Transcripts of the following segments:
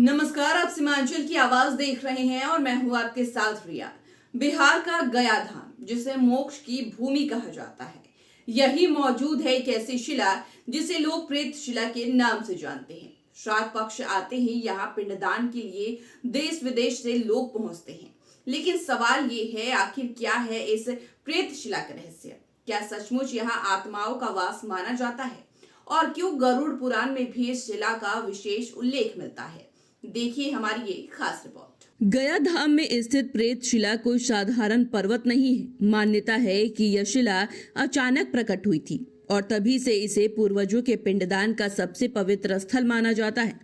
नमस्कार, आप सीमांचल की आवाज देख रहे हैं और मैं हूं आपके साथ रिया। बिहार का गया धाम, जिसे मोक्ष की भूमि कहा जाता है, यही मौजूद है एक ऐसी शिला जिसे लोग प्रेत शिला के नाम से जानते हैं। श्राद्ध पक्ष आते ही यहाँ पिंडदान के लिए देश विदेश से लोग पहुंचते हैं। लेकिन सवाल ये है, आखिर क्या है इस प्रेत शिला का रहस्य? क्या सचमुच यहाँ आत्माओं का वास माना जाता है? और क्यों गरुड़ पुराण में भी इस शिला का विशेष उल्लेख मिलता है? देखिए हमारी ये खास रिपोर्ट। गया धाम में स्थित प्रेत शिला कोई साधारण पर्वत नहीं है। मान्यता है कि यह शिला अचानक प्रकट हुई थी और तभी से इसे पूर्वजों के पिंडदान का सबसे पवित्र स्थल माना जाता है।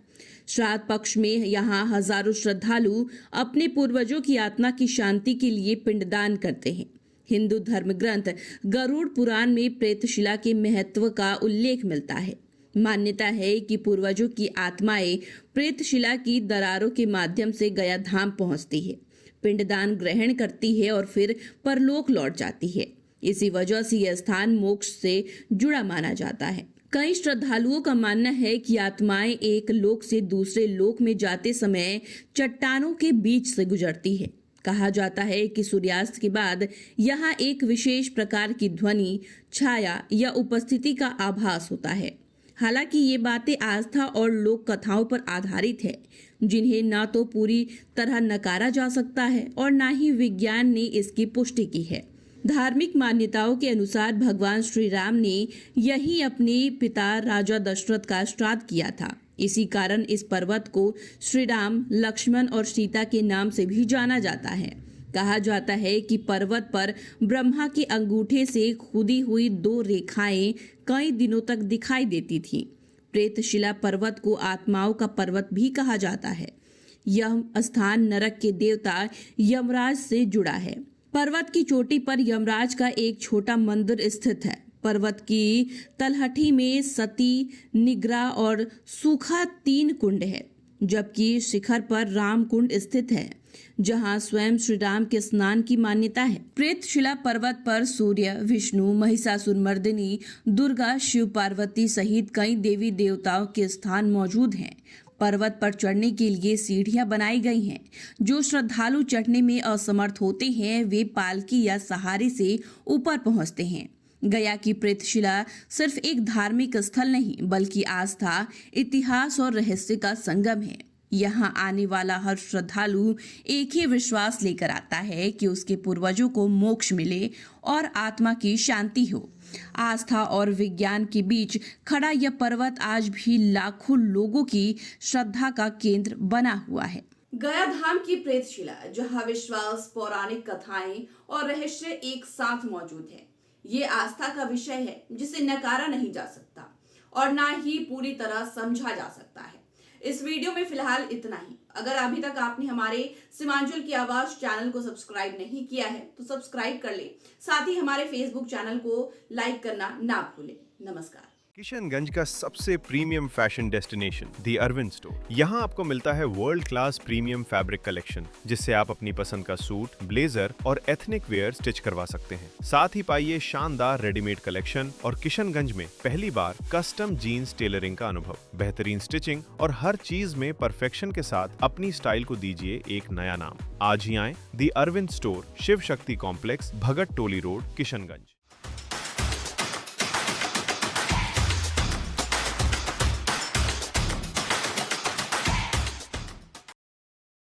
श्राद्ध पक्ष में यहाँ हजारों श्रद्धालु अपने पूर्वजों की आत्मा की शांति के लिए पिंडदान करते हैं। हिंदू धर्म ग्रंथ गरुड़ पुराण में प्रेत शिला के महत्व का उल्लेख मिलता है। मान्यता है कि पूर्वजों की आत्माएं प्रेत शिला की दरारों के माध्यम से गया धाम पहुंचती है, पिंडदान ग्रहण करती है और फिर परलोक लौट जाती है। इसी वजह से यह स्थान मोक्ष से जुड़ा माना जाता है। कई श्रद्धालुओं का मानना है कि आत्माएं एक लोक से दूसरे लोक में जाते समय चट्टानों के बीच से गुजरती है। कहा जाता है कि सूर्यास्त के बाद यहाँ एक विशेष प्रकार की ध्वनि, छाया या उपस्थिति का आभास होता है। हालांकि ये बातें आस्था और लोक कथाओं पर आधारित है, जिन्हें ना तो पूरी तरह नकारा जा सकता है और ना ही विज्ञान ने इसकी पुष्टि की है। धार्मिक मान्यताओं के अनुसार भगवान श्री राम ने यही अपने पिता राजा दशरथ का श्राद्ध किया था। इसी कारण इस पर्वत को श्री राम, लक्ष्मण और सीता के नाम से भी जाना जाता है। कहा जाता है कि पर्वत पर ब्रह्मा के अंगूठे से खुदी हुई 2 रेखाएं कई दिनों तक दिखाई देती थीं। प्रेतशिला पर्वत को आत्माओं का पर्वत भी कहा जाता है। यह स्थान नरक के देवता यमराज से जुड़ा है। पर्वत की चोटी पर यमराज का एक छोटा मंदिर स्थित है। पर्वत की तलहटी में सती, निग्रा और सूखा 3 कुंड है, जबकि शिखर पर राम कुंड स्थित है, जहां स्वयं श्री राम के स्नान की मान्यता है। प्रेतशिला पर्वत पर सूर्य, विष्णु, महिषासुरमर्दिनी, दुर्गा, शिव पार्वती सहित कई देवी देवताओं के स्थान मौजूद हैं। पर्वत पर चढ़ने के लिए सीढ़ियां बनाई गई हैं। जो श्रद्धालु चढ़ने में असमर्थ होते हैं, वे पालकी या सहारे से ऊपर पहुंचते हैं। गया की प्रेतशिला सिर्फ एक धार्मिक स्थल नहीं, बल्कि आस्था, इतिहास और रहस्य का संगम है। यहाँ आने वाला हर श्रद्धालु एक ही विश्वास लेकर आता है कि उसके पूर्वजों को मोक्ष मिले और आत्मा की शांति हो। आस्था और विज्ञान के बीच खड़ा यह पर्वत आज भी लाखों लोगों की श्रद्धा का केंद्र बना हुआ है। गया धाम की प्रेतशिला, जहाँ विश्वास, पौराणिक कथाएं और रहस्य एक साथ मौजूद है, ये आस्था का विषय है जिसे नकारा नहीं जा सकता और ना ही पूरी तरह समझा जा सकता है। इस वीडियो में फिलहाल इतना ही। अगर अभी तक आपने हमारे सीमांचल की आवाज चैनल को सब्सक्राइब नहीं किया है तो सब्सक्राइब कर ले। साथ ही हमारे फेसबुक चैनल को लाइक करना ना भूलें। नमस्कार। किशनगंज का सबसे प्रीमियम फैशन डेस्टिनेशन दी अरविंद स्टोर। यहाँ आपको मिलता है world class premium fabric collection, जिससे आप अपनी पसंद का सूट, ब्लेजर और एथनिक वेयर स्टिच करवा सकते हैं। साथ ही पाइए शानदार रेडीमेड कलेक्शन और किशनगंज में पहली बार कस्टम जीन्स टेलरिंग का अनुभव। बेहतरीन स्टिचिंग और हर चीज में परफेक्शन के साथ अपनी स्टाइल को दीजिए एक नया नाम। आज ही आए दी अरविंद स्टोर, शिव शक्ति कॉम्प्लेक्स, भगत टोली रोड, किशनगंज।